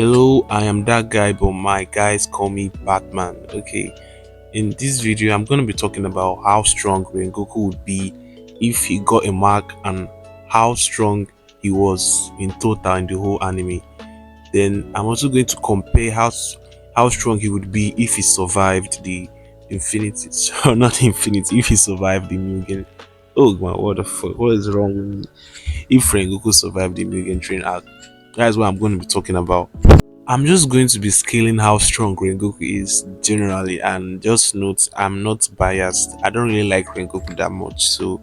Hello, I am that guy, but my guys call me Batman. Okay, in this video, I'm going to be talking about how strong Rengoku would be if he got a mark and how strong he was in total in the whole anime. Then I'm also going to compare how strong he would be if he survived the Infinity, not Infinity, if he survived the Mugen. Oh my, what the fuck? What is wrong with me? If Rengoku survived the Mugen Train arc, that's what I'm going to be talking about. I'm just going to be scaling how strong Rengoku is generally, and just note I'm not biased. I don't really like Rengoku that much, so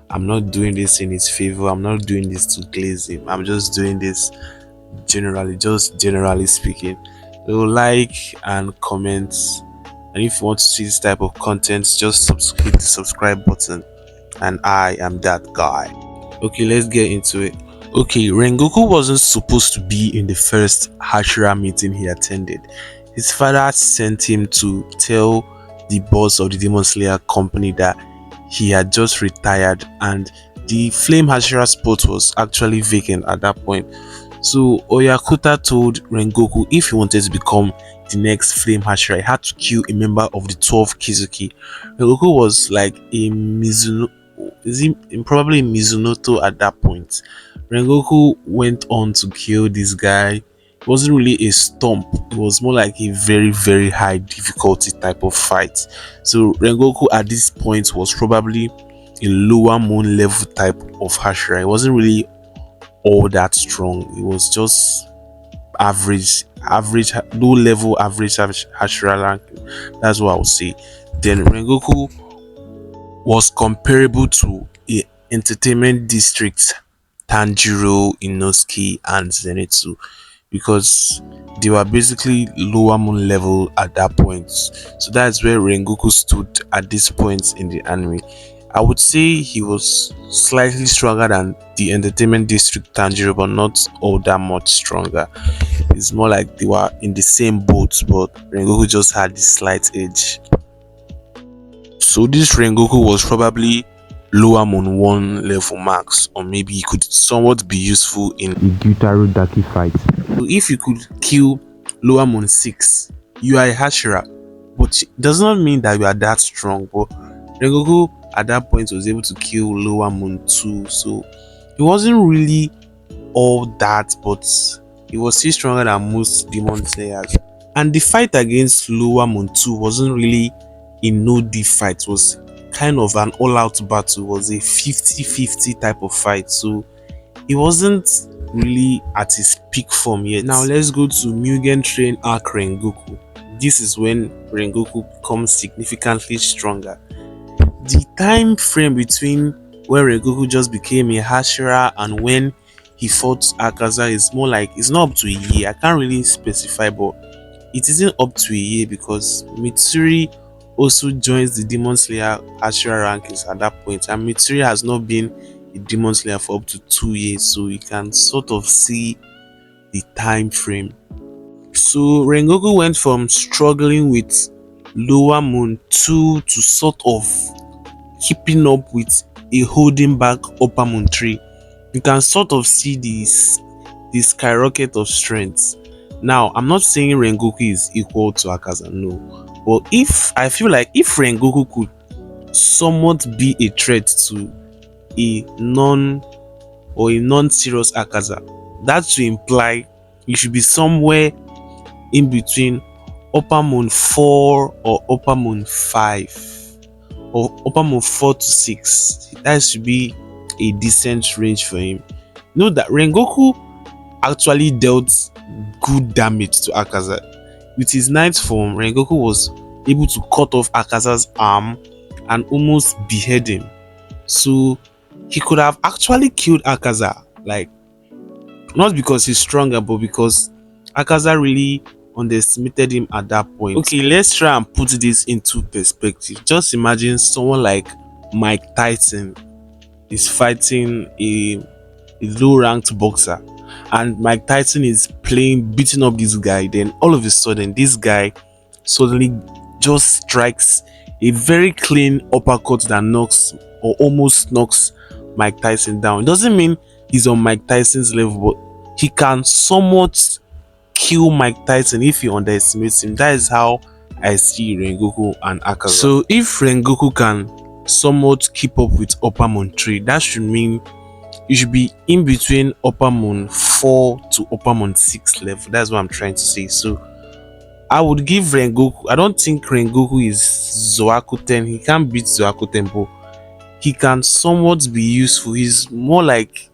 I'm not doing this in his favor. I'm not doing this to glaze him. I'm just doing this generally, just generally speaking. So like and comment, and if you want to see this type of content, just hit the subscribe button. And I am that guy. Okay, let's get into it. Okay, Rengoku wasn't supposed to be in the first Hashira meeting he attended. His father sent him to tell the boss of the Demon Slayer company that he had just retired and the Flame Hashira spot was actually vacant at that point. So Oyakuta told Rengoku if he wanted to become the next Flame Hashira, he had to kill a member of the 12 Kizuki. Rengoku was like a Mizuno, is he probably Mizunoto at that point. Rengoku went on to kill this guy. It wasn't really a stomp, it was more like a very high difficulty type of fight. So Rengoku at this point was probably a lower moon level type of Hashira. It wasn't really all that strong, it was just average low level average Hashira rank. That's what I would say. Then Rengoku was comparable to a entertainment district Tanjiro, Inosuke, and Zenitsu because they were basically lower moon level at that point. So that's where Rengoku stood at this point in the anime. I would say he was slightly stronger than the entertainment district Tanjiro, but not all that much stronger. It's more like they were in the same boat, but Rengoku just had this slight edge. So this Rengoku was probably lower moon 1 level max, or maybe he could somewhat be useful in a Gyutaro Daki fight. So if you could kill lower moon 6, you are a Hashira, but it does not mean that you are that strong. But Rengoku at that point was able to kill lower moon 2, so he wasn't really all that, but he was still stronger than most demon slayers. And the fight against lower moon 2 wasn't really a no diff fight, it was kind of an all-out battle. It was a 50-50 type of fight, so he wasn't really at his peak form yet. Now let's go to Mugen Train arc Rengoku. This is when Rengoku becomes significantly stronger. The time frame between when Rengoku just became a Hashira and when he fought Akaza is more like, it's not up to a year. I can't really specify, but it isn't up to a year because Mitsuri also joins the Demon Slayer Hashira rankings at that point, and Mitsuri has not been a Demon Slayer for up to 2 years, so you can sort of see the time frame. So Rengoku went from struggling with lower moon 2 to sort of keeping up with a holding back upper moon 3. You can sort of see this skyrocket of strength. Now I'm not saying Rengoku is equal to Akaza, no, but I feel like if Rengoku could somewhat be a threat to a non-serious Akaza, that should imply it should be somewhere in between upper moon 4 or upper moon 5 or upper moon 4 to 6. That should be a decent range for him. Note that Rengoku actually dealt good damage to Akaza. With his ninth form, Rengoku was able to cut off Akaza's arm and almost behead him. So he could have actually killed Akaza, like, not because he's stronger, but because Akaza really underestimated him at that point. Okay, let's try and put this into perspective. Just imagine someone like Mike Tyson is fighting a low ranked boxer, and Mike Tyson is beating up this guy. Then all of a sudden this guy suddenly just strikes a very clean uppercut that knocks or almost knocks Mike Tyson down. It doesn't mean he's on Mike Tyson's level, but he can somewhat kill Mike Tyson if he underestimates him. That is how I see Rengoku and Akaza. So if Rengoku can somewhat keep up with Upper Moon 3, that should mean you should be in between Upper Moon 4 to Upper Moon 6 level. That's what I'm trying to say. So I would give Rengoku. I don't think Rengoku is Zoakuten. He can't beat Zoakuten, but he can somewhat be useful. He's more like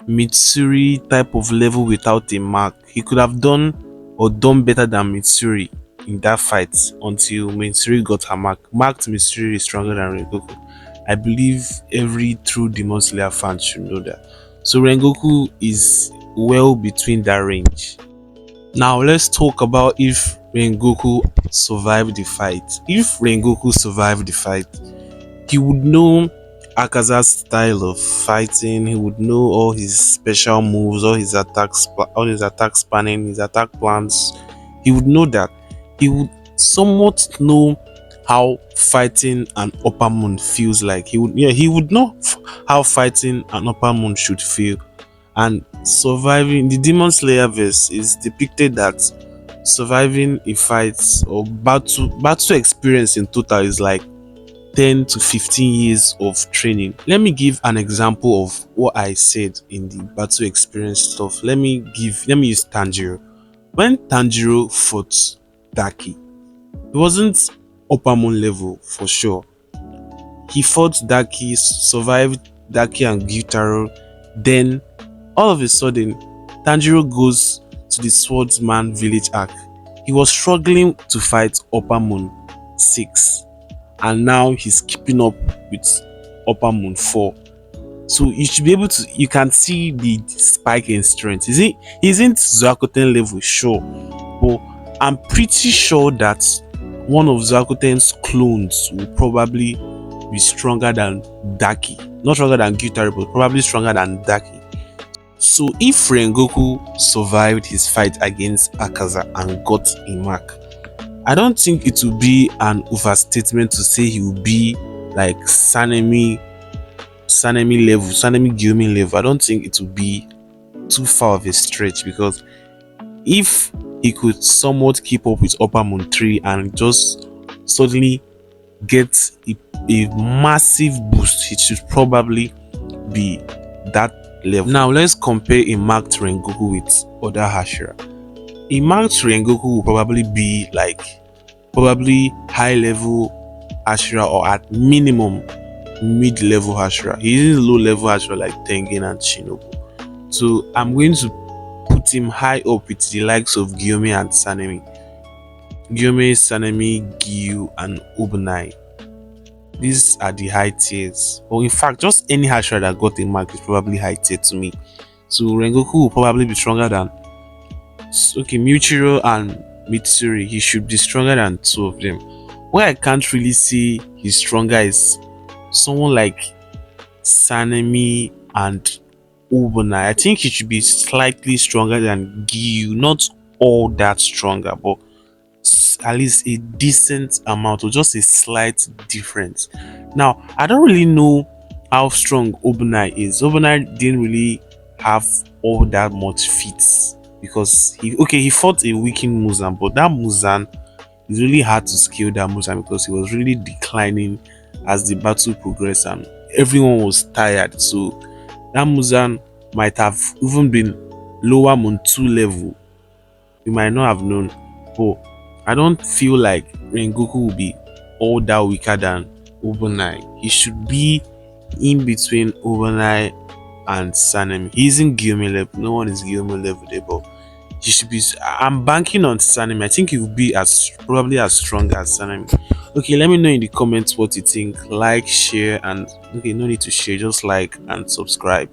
Mitsuri type of level without a mark. He could have done or done better than Mitsuri in that fight until Mitsuri got her mark. Marked Mitsuri is stronger than Rengoku. I believe every true Demon Slayer fan should know that. So Rengoku is well between that range. Now let's talk about if Rengoku survived the fight. If Rengoku survived the fight, he would know Akaza's style of fighting. He would know all his special moves, all his attack spanning, his attack plans. He would know that. He would somewhat know how fighting an upper moon feels like. He would know how fighting an upper moon should feel. And surviving the Demon Slayer verse is depicted that surviving a fight or battle experience in total is like 10 to 15 years of training. Let me give an example of what I said in the battle experience stuff. Let me use Tanjiro. When Tanjiro fought Daki, it wasn't upper moon level for sure. He fought Daki, survived Daki and Gyutaro, then all of a sudden Tanjiro goes to the Swordsman village arc. He was struggling to fight Upper Moon 6 and now he's keeping up with Upper Moon 4. So you should be able to, you can see the spike in strength. He isn't Zoakuten level, sure, but I'm pretty sure that one of Zoakuten's clones will probably be stronger than Daki. Not stronger than Gyutaro, but probably stronger than Daki. So if Rengoku survived his fight against Akaza and got a mark, I don't think it will be an overstatement to say he will be like Sanemi Gyumi level. I don't think it will be too far of a stretch, because if he could somewhat keep up with Upper Moon 3 and just suddenly get a massive boost, he should probably be that level. Now let's compare a marked Rengoku with other Hashira. A marked Rengoku will probably be like high level Hashira, or at minimum mid level Hashira. He isn't low level Hashira like Tengen and Shinobu. So I'm going to put him high up with the likes of Gyome and Sanemi. Gyome, Sanemi, Gyu, and Ubunai. These are the high tiers. Or in fact, just any Hashira that got a mark is probably high tier to me. So Rengoku will probably be stronger than Michiro and Mitsuri. He should be stronger than two of them. Where I can't really see he's stronger is someone like Sanemi and Ubunai. I think he should be slightly stronger than Gyu, not all that stronger, but at least a decent amount, or just a slight difference. Now, I don't really know how strong Ubunai is. Ubunai didn't really have all that much feats, because he fought a weakened Muzan, but that Muzan is really hard to scale that Muzan, because he was really declining as the battle progressed and everyone was tired. So that Muzan might have even been lower Moon 2 level. You might not have known, but I don't feel like Rengoku will be all that weaker than Ubunai. He should be in between Ubunai and Sanemi. He isn't Gyome level. No one is Gyome level there, but he should be. I'm banking on Sanemi. I think he will be probably as strong as Sanemi. Okay, let me know in the comments what you think. Like, share, and okay, no need to share. Just like and subscribe,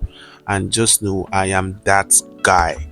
and just know I am that guy.